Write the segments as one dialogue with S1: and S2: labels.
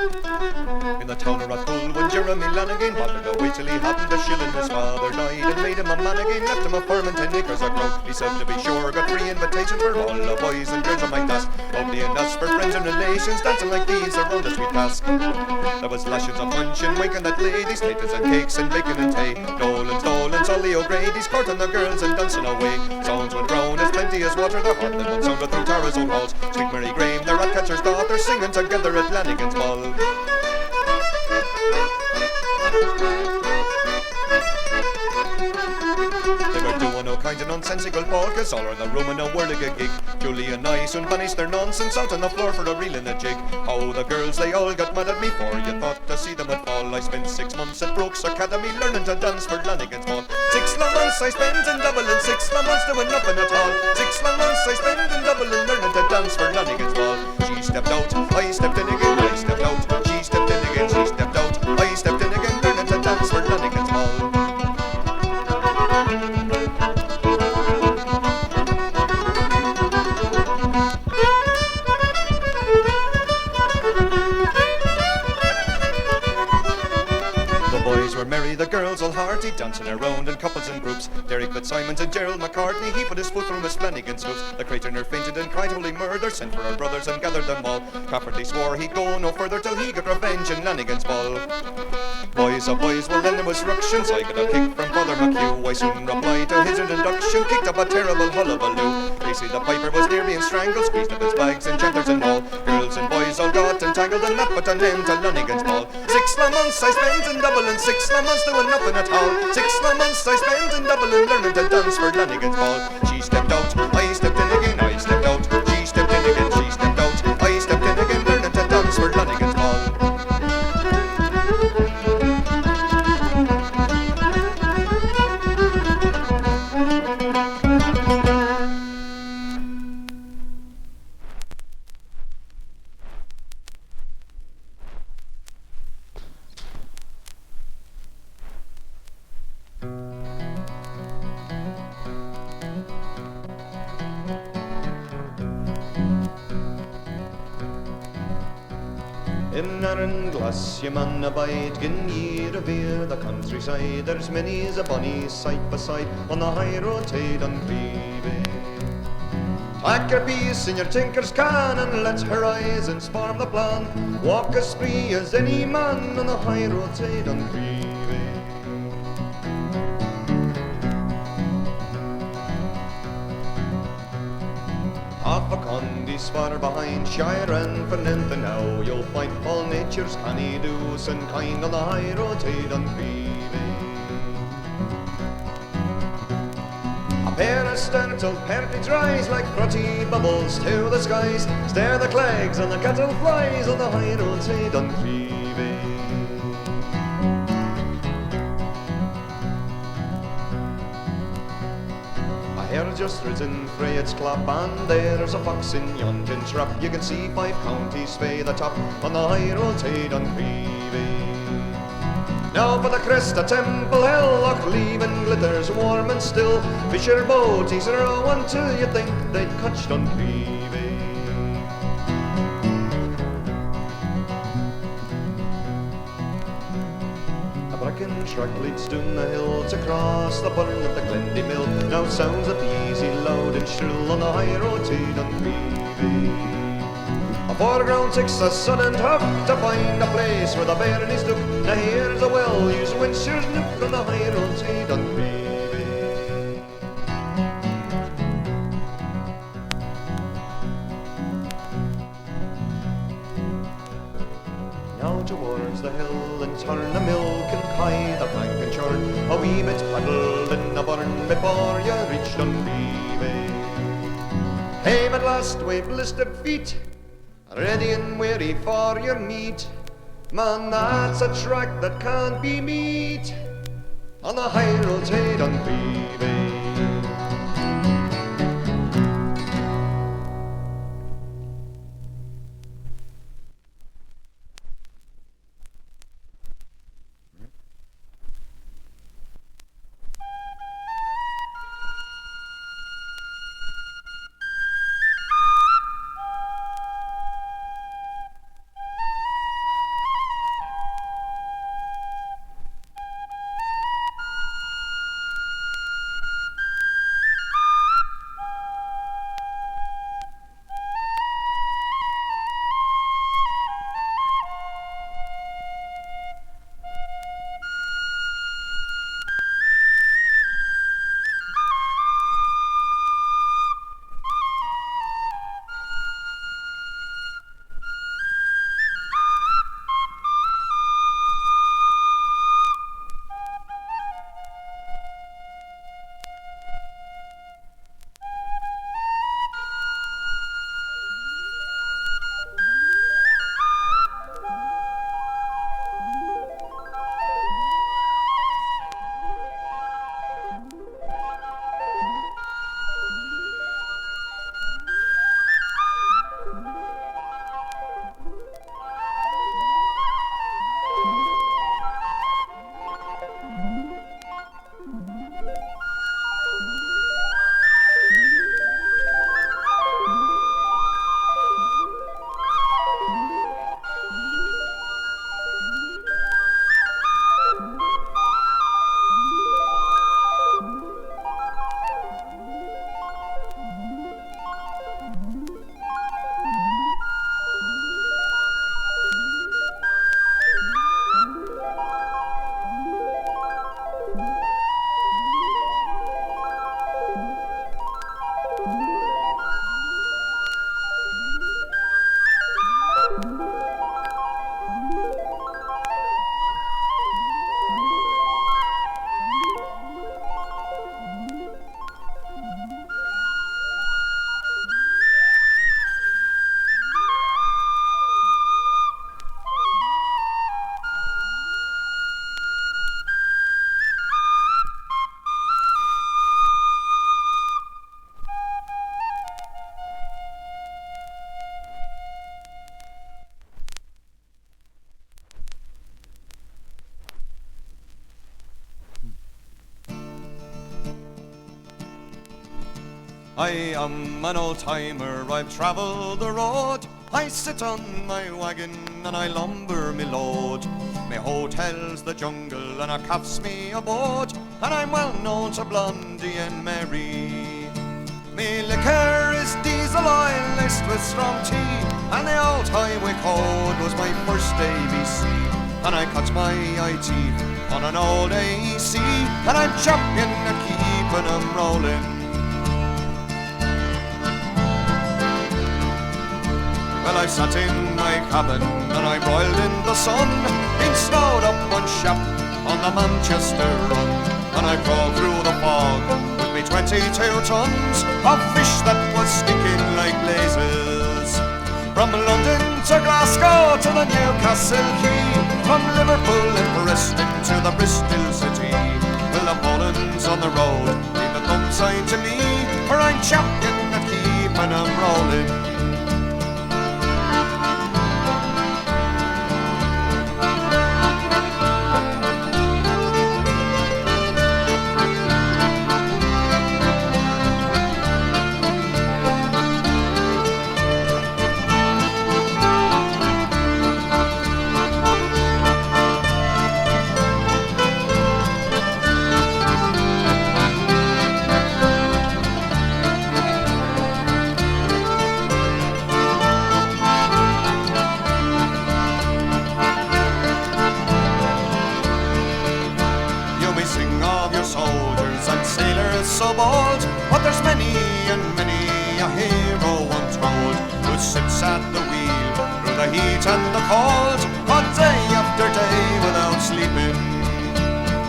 S1: In the town of Rathbull, when Jeremy Lannigan bothered to wait till he hadn't a shilling, his father died and made him a man again, left him a farm and 10 acres of ground. He said to be sure, got free invitations for all the boys and girls of my class, lovely and us for friends and relations, dancing like these around the sweet cask. There was lashings of punch and winking at ladies, taters and cakes and bacon and tea, Dolans, all the O'Grady's courting the girls and dancing away. Sounds went round as plenty as water, the heart that one sounded through Tara's own halls. Sweet Mary Graham, the rat catcher's daughter, singing together at Lannigan's ball. They were doing all kinds of nonsensical polkas all around the room in a whirligig gig. Julie and I soon banished their nonsense out on the floor for a reel and a jig. How the girls, they all got mad at me for you thought to see them at fall. I spent 6 months at Brooks Academy learning to dance for Lannigan's ball. 6 long months I spent in Dublin, 6 long months doing nothing at all. 6 long months I spent in Dublin learning to dance for Lannigan's ball. She stepped out, I stepped in again, I stepped out. She stepped in again, she stepped out. I stepped in again, learning to dance for Lannigan's ball. Merry, the girls all hearty, dancing around in couples and groups. Derek Fitzsimons and Gerald McCartney, he put his foot through Miss Flanagan's hooves. The Creightoner fainted and cried holy murder, sent for our brothers and gathered them all. Cafferty swore he'd go no further till he got revenge in Lannigan's ball. Boys, oh boys, well then there was ructions. I got a kick from Father McHugh. I soon replied to his introduction, kicked up a terrible hullabaloo. Casey the piper was near being strangled, squeezed up his bags and chanters and all. Girls and boys all got entangled and that put an end to Lannigan's ball. 6 long months I spent in Dublin, 6 long months doing nothing at all. 6 long months I spent in Dublin learning to dance for Lannigan's ball. She stepped out, I stepped in again, I stepped out. She stepped in again, she stepped out. I stepped in again, learning to dance for Lannigan's ball. In Arnglass ye mun abide, gin ye revere the countryside. There's many's a bonny sight beside on the high road to Duncrevie. Pack your piece in your tinker's can and let's horizons form the plan. Walk as free as any man on the high road to Duncrevie. Half a condy's far behind Shire and for Nenthin now. You'll find all nature's canny doos and kind on the high road to Duncrevie. A pair of startled partridge rise like crotty bubbles to the skies. Stare the clags and the cattle flies on the high road to Duncrevie. Just risen frae its clap, and there's a fox in yonder trap. You can see 5 counties fae the top on the high road to Duncrevie. Now for the crest of Temple Hill, Loch Leven glitters warm and still. Fisher boaties row until you think they'd catch Duncrevie. Bracken track leads down the hills across the burn of the Glendy Mill. Now sounds it easy, loud and shrill on the high road to Duncrevie. A foreground takes the sun and huff to find a place where the bear and his duck. Now here's a well-used Windshire's nook on the high road to Duncrevie. Now towards the hill and turn the milk and kye the plank and churn. A wee bit paddled in the burn before you reach Duncrevie. Hame at last with blistered feet, ready and weary for your meat. Man, that's a track that can't be beat on the high road to Duncrevie. I am an old-timer, I've travelled the road. I sit on my wagon and I lumber me load. Me hotel's the jungle and I caps me abode, and I'm well known to Blondie and Mary. Me liquor is diesel oil laced with strong tea, and the old highway code was my first ABC. And I cut my eye teeth on an old AC, and I'm champion at keeping 'em rollin'. Well, I sat in my cabin and I broiled in the sun, been snowed up one shop on the Manchester run, and I crawled through the fog with me 22 tons of fish that was stinking like blazes. From London to Glasgow to the Newcastle Quay, from Liverpool and Preston to the Bristol City. Well, the Poland's on the road, leave a thumb sign to me, for I'm champion at keeping 'em rolling. So bold, but there's many and many a hero untold who sits at the wheel through the heat and the cold, but day after day without sleeping.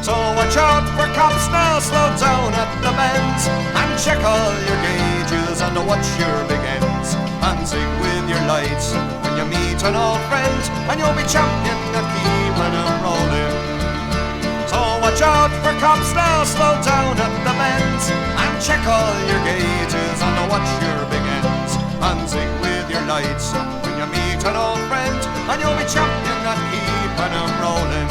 S1: So watch out for cops now, slow down at the bends, and check all your gauges and watch your big ends, and sing with your lights when you meet an old friend, and you'll be champion at keeping 'em rolling. So watch out for cops now, slow down at the bends, and check all your gauges and watch your big ends, and sing with your lights when you meet an old friend, and you'll be champion at keeping 'em rolling.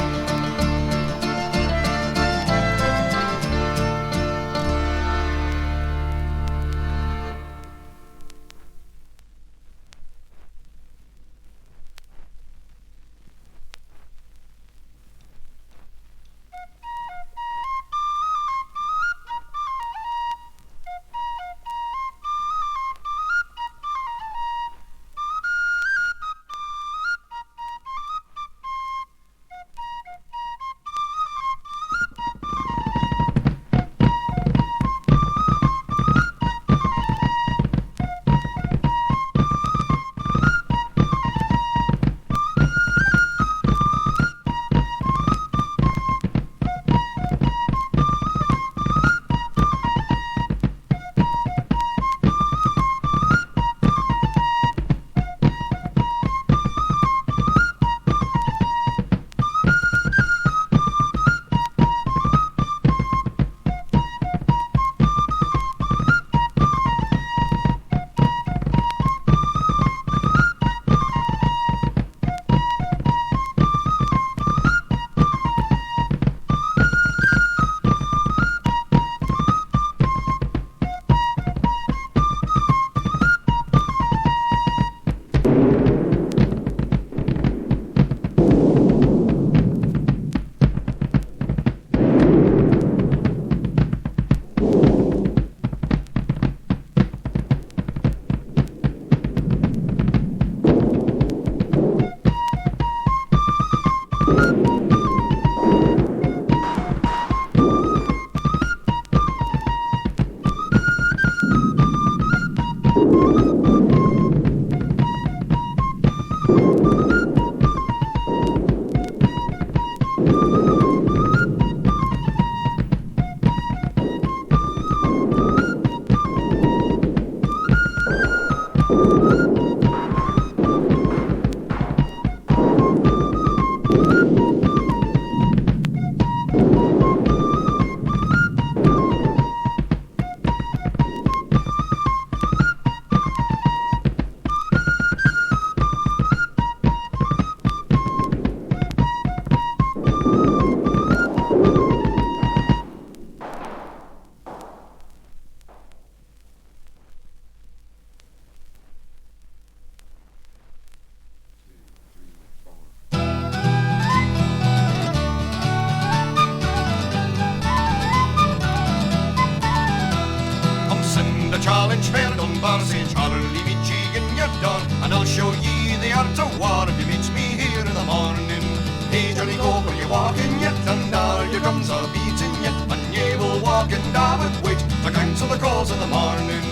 S1: challenge fair Dunbar, saying Charlie me cheekin' you done, and I'll show ye the art of war if you meet me here in the morning. Hey Johnny Cooper, you walking yet, and all your drums are beating yet, and ye will walk and I would wait to cancel the calls in the morning.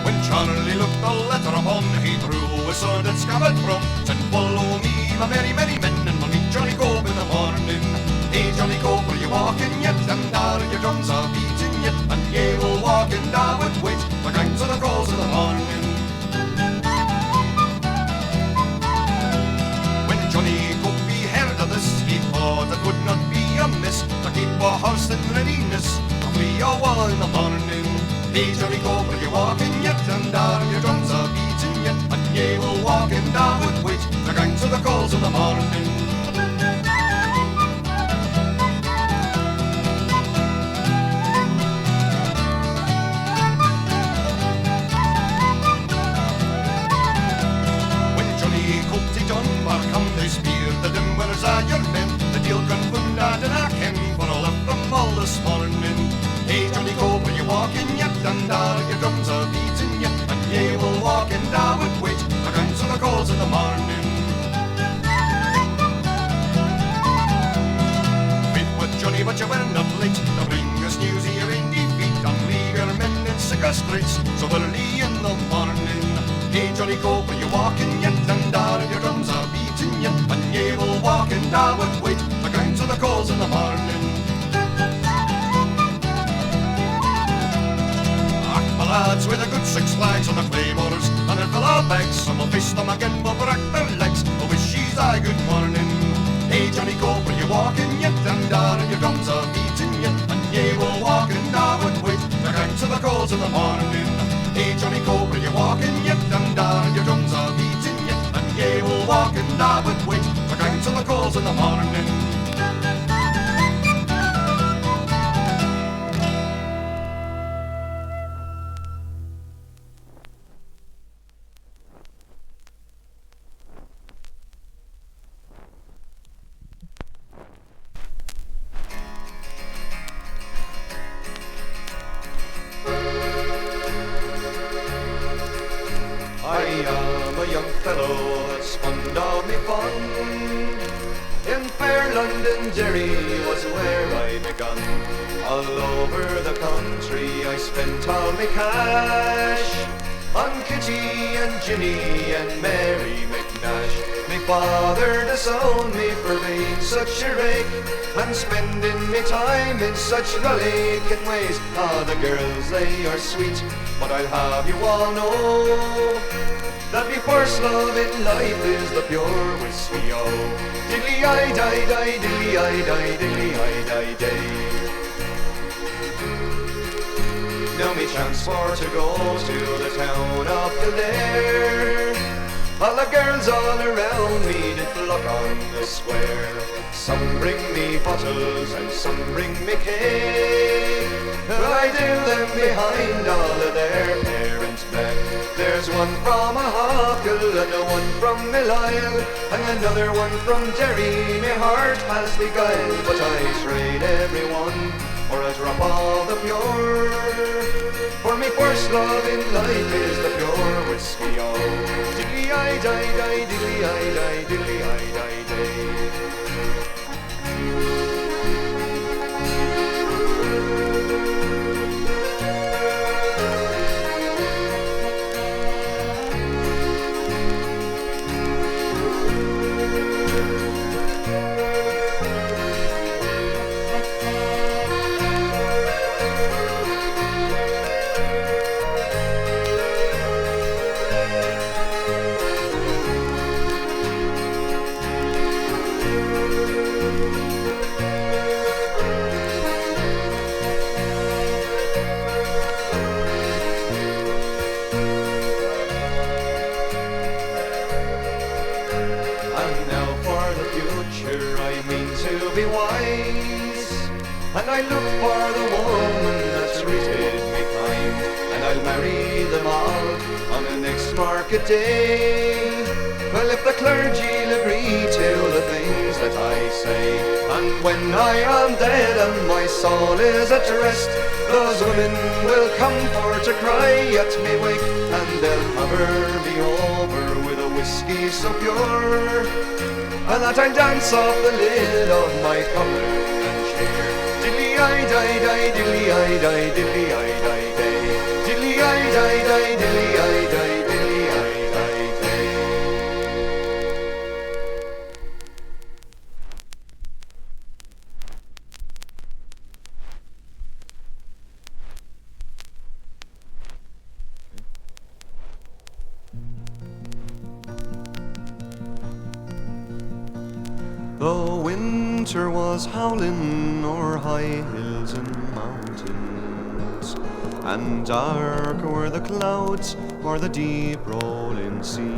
S1: When Charlie looked the letter upon, he threw a sword and scabbard from, said follow me my merry merry men, and we'll meet Johnny Cooper in the morning. Hey Johnny Cooper, you walking yet, and all your drums are beating yet, and ye will walk and I would wait to cancel the calls in the morning. Johnny Cooper heard of this, he thought it would not be amiss to keep a horse in readiness to flee a wall in the morning. Hey Johnny Cooper, you walking yet, and all your drums are beating yet, and ye will walk and I would wait to cancel the calls in the morning. The dimmers are your men, the deal confunded and I ken, for I left them all this morning. Hey Johnny Cooper, you walking yet, and all your drums are beating yet, and ye will walk and I would wait to cancel the calls in the morning. Wait with Johnny, but you were not late to bring us news here in defeat, and leave your men in sicker straits so early in the morning. Hey Johnny Cooper, you walking yet, and all your drums are beating yet, and ye will walk and I would wait to cancel the calls in the morning. Ach, my lads, with a good 6 flags on the claymores, and a fill our bags, some will face them again, will break their legs, oh wish she's a good morning. Hey Johnny Cooper, you walking yet, and all your drums are beating yet, and ye will walk and I would wait to cancel the calls in the morning. Hey Johnny Cooper, you walking yet, and all your drums are beating yet, and ye will walk and I would wait to cancel the calls in the morning. I am a young fellow that's fond of me fun. In fair London, Derry was where I begun. All over the country I spent all me cash on Kitty and Ginny and Mary McNash. Me father disowned me for being such a rake and spending me time in such rollicking ways. Ah, the girls, they are sweet, but I'll have you all know that me first love in life is the pure whiskey, oh. Dilly-I-die-die, dilly-I-die, dilly-I-die-day. Now me chance for to go to the town of Kildare. All the girls all around me did flock on the square. Some bring me bottles and some bring me cake, but I do them behind all of their parents' back. There's one from a Hawkle and one from Millisle, and another one from Derry. My heart has beguiled, but I trade everyone for a drop of the pure. For me first love in life is the pure whiskey, oh. Dilly-I-die-die, dilly-I-die, dilly-I-die-day. Be wise, and I look for the woman that's treated me kind, and I'll marry them all on the next market day. Well, if the clergy'll agree to the things that I say, and when I am dead and my soul is at rest, those women will come for to cry at me wake, and they'll cover me over with a whiskey so pure, and that I'll dance off the lid of my cupboard and cheer. Diddly-I-die-die, diddly-I-die, diddly-I-die-day, diddly-I-die-die, diddly-I-die, diddly-I-die-day. The winter was howling o'er high hills and mountains, and dark were the clouds o'er the deep rolling sea.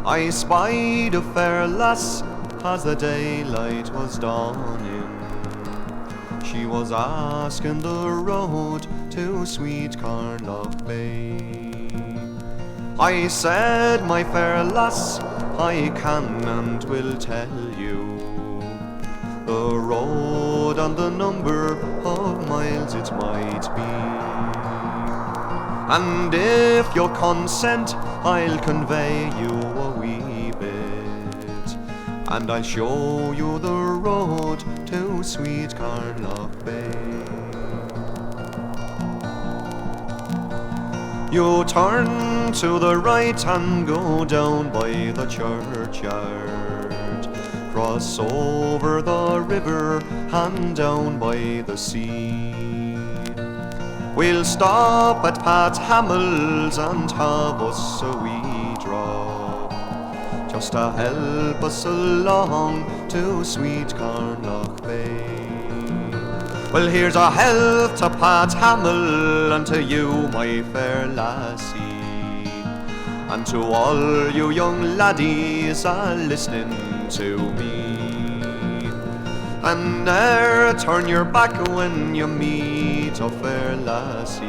S1: I spied a fair lass as the daylight was dawning. She was asking the road to sweet Carnlough Bay. I said, my fair lass, I can and will tell you the road and the number of miles it might be. And if you'll consent, I'll convey you a wee bit, and I'll show you the road to sweet Carnlough Bay. You turn to the right and go down by the churchyard, cross over the river and down by the sea. We'll stop at Pat Hamill's and have us a wee drop, just to help us along to sweet Carnlough Bay. Well, here's a health to Pat Hamill and to you, my fair lassie, and to all you young laddies listening to me. And ne'er turn your back when you meet a fair lassie,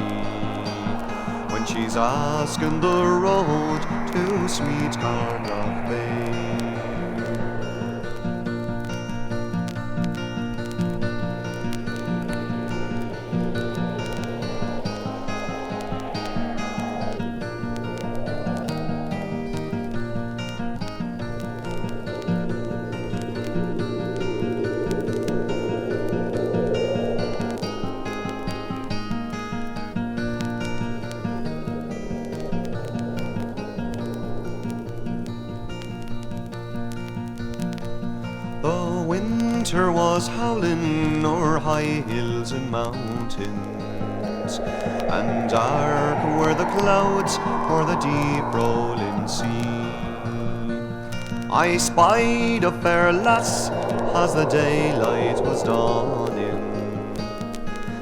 S1: when she's asking the road to sweet Carnlough Bay. Winter was howling o'er high hills and mountains, and dark were the clouds o'er the deep rolling sea. I spied a fair lass as the daylight was dawning.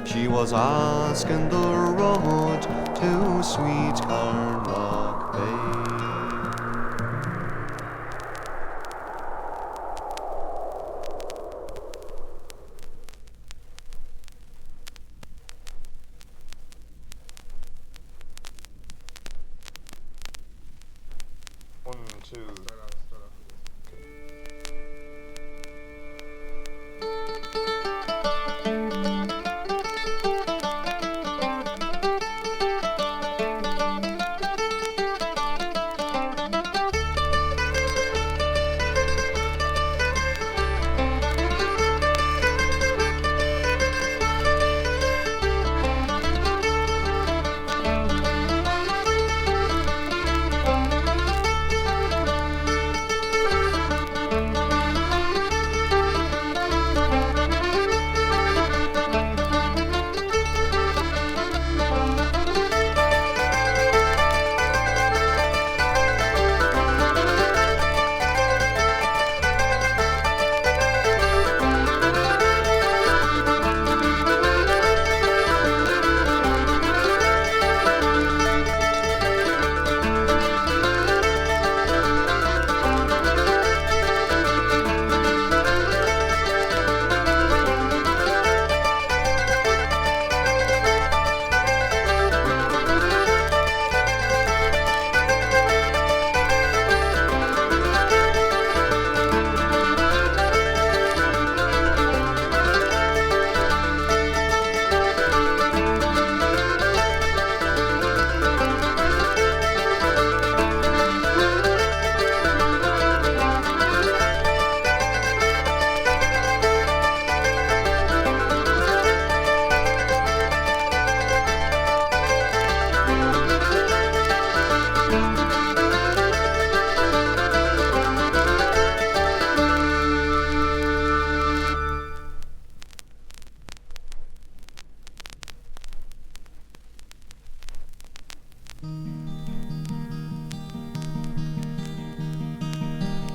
S1: She was asking the road to sweet Carnlough Bay.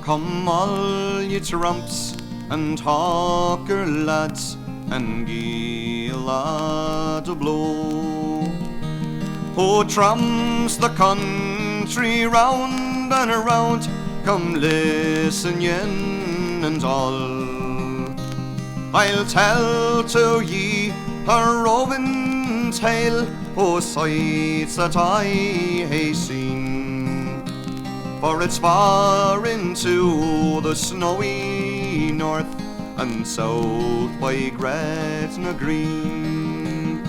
S1: Come all ye tramps and hawker lads, and gie a lad a blow. Oh, tramps the country round and around, come listen yen and all. I'll tell to ye a roving tale o' sights that I hae seen, for it's far into the snowy north and south by Gretna Green.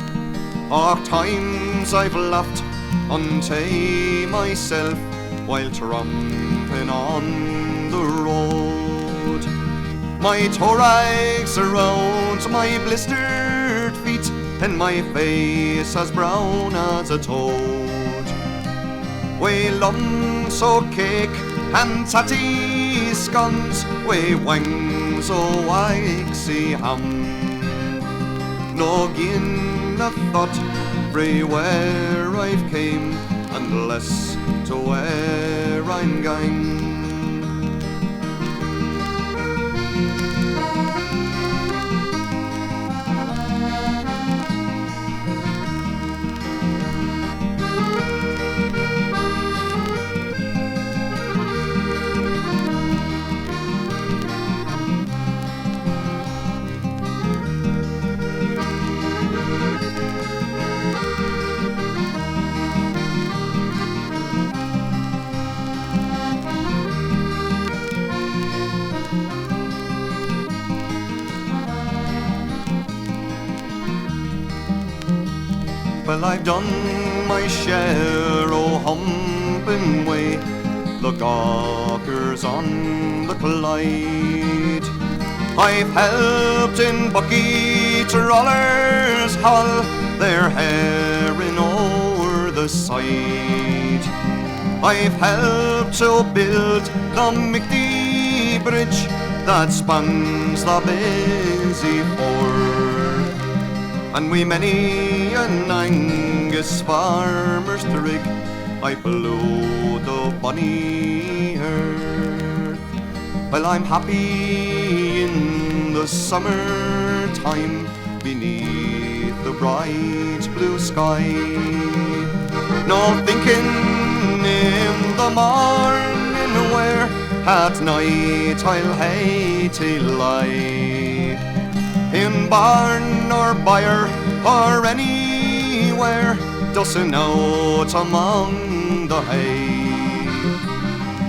S1: Och, times I've laughed unto myself while tramping on the road. My toe rags around my blistered feet, and my face as brown as a toad. We lumps o' cake and tatty scones, we wings o' waxy ham. No gin a thought frae where I've came, and less to where I'm going. Well, I've done my share o' humping way the gawkers on the Clyde. I've helped in bucket rollers haul their herring o'er the side. I've helped to build the Michty Bridge that spans the busy ford, and we many an Angus farmer's trig I blew the bonny earth. Well, I'm happy in the summer time beneath the bright blue sky, no thinking in the morning where at night I'll hae to lie, in barn or byre or anywhere, dossing out among the hay.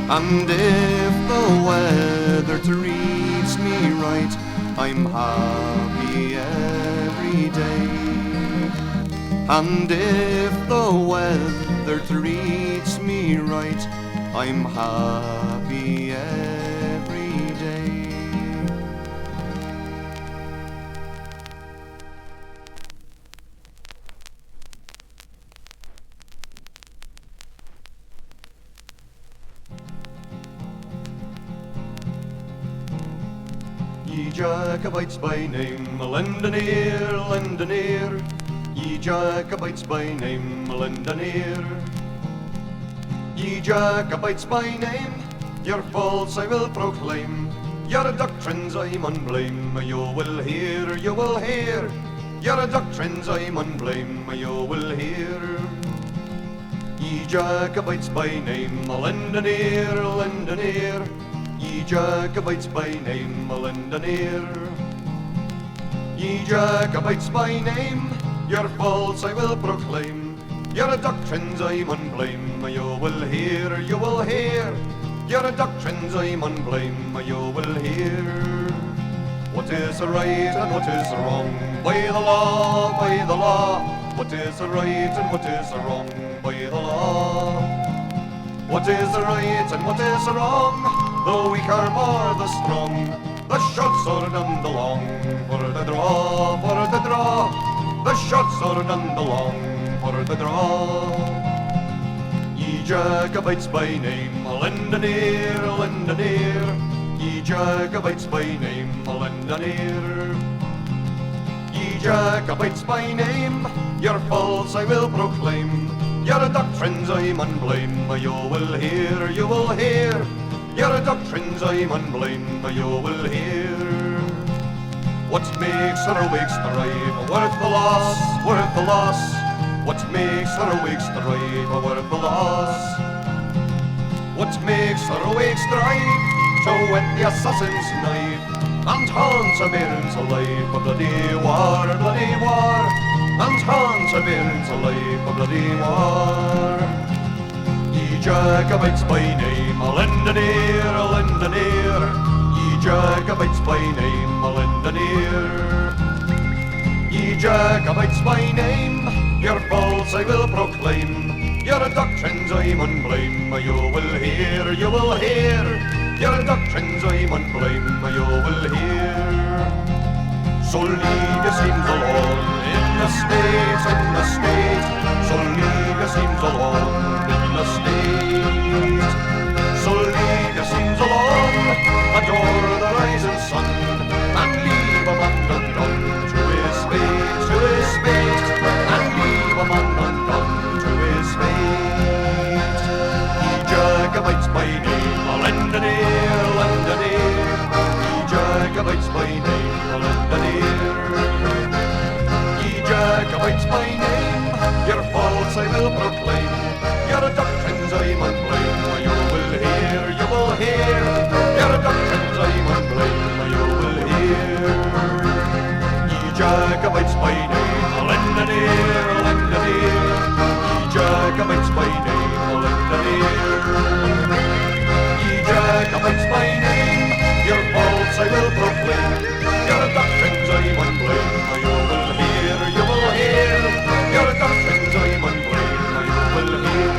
S1: And if the weather treats me right, I'm happy every day. And if the weather treats me right, I'm happy every day. Ye Jacobites by name, lend an ear, lend an ear. Ye Jacobites by name, lend an ear. Ye Jacobites by name, your faults I will proclaim, your doctrines I mun blame. You will hear, you will hear, your doctrines I mun blame. You will hear. Ye Jacobites by name, lend an ear, lend an ear. Ye Jacobites by name, lend an ear. Ye Jacobites by name, your faults I will proclaim, your doctrines I mun blame. You will hear, you will hear, your doctrines I mun blame. You will hear. What is right and what is wrong? By the law, by the law. What is right and what is wrong? By the law. What is right and what is wrong? The weak are more the strong. The shots are none the long. For the draw, for the draw. The shots are none the long. For the draw. Ye Jacobites by name, lend an ear, lend an ear. Ye Jacobites by name, lend an ear. Ye Jacobites by name, your faults I will proclaim, your doctrines I mun blame. You will hear, you will hear, Your doctrines I mun blame, you will hear. What makes or wakes the ripe, worth the loss, worth the loss. What makes or wakes the ripe, worth the loss. What makes or wakes the ripe, to whet the assassin's knife, and haunt a bairn's alive, a bloody war, and haunt a bairn's alive, a bloody war. Ye Jacobites by name, a Lannigan, a Lannigan. Ye Jacobites by name, a Lannigan. Ye Jacobites by name, your faults I will proclaim, your doctrines I mun blame, you will hear, you will hear. Your doctrines I mun blame, you will hear. So leave your sins alone in the state, in the state. So leave your sins alone in the state. So leave your sins alone, adore the rising sun, and leave a man undone to his fate, to his fate, and leave a man undone to his fate. Ye Jacobites by name, a Lannigan, Lannigan. Ye Jacobites by name, a Lannigan. Ye Jacobites by name, your faults I will proclaim, your doctrines I mun blame, you will hear, you will hear. Your doctrines I mun blame, you will hear. Ye Jacobites by name, a Lannigan, Lannigan. Ye Jacobites by name, a Lannigan. Ye Jacobites by name, your faults I will proclaim, your doctrines I mun blame, you will hear, you will hear. Your doctrines I mun blame, you will hear.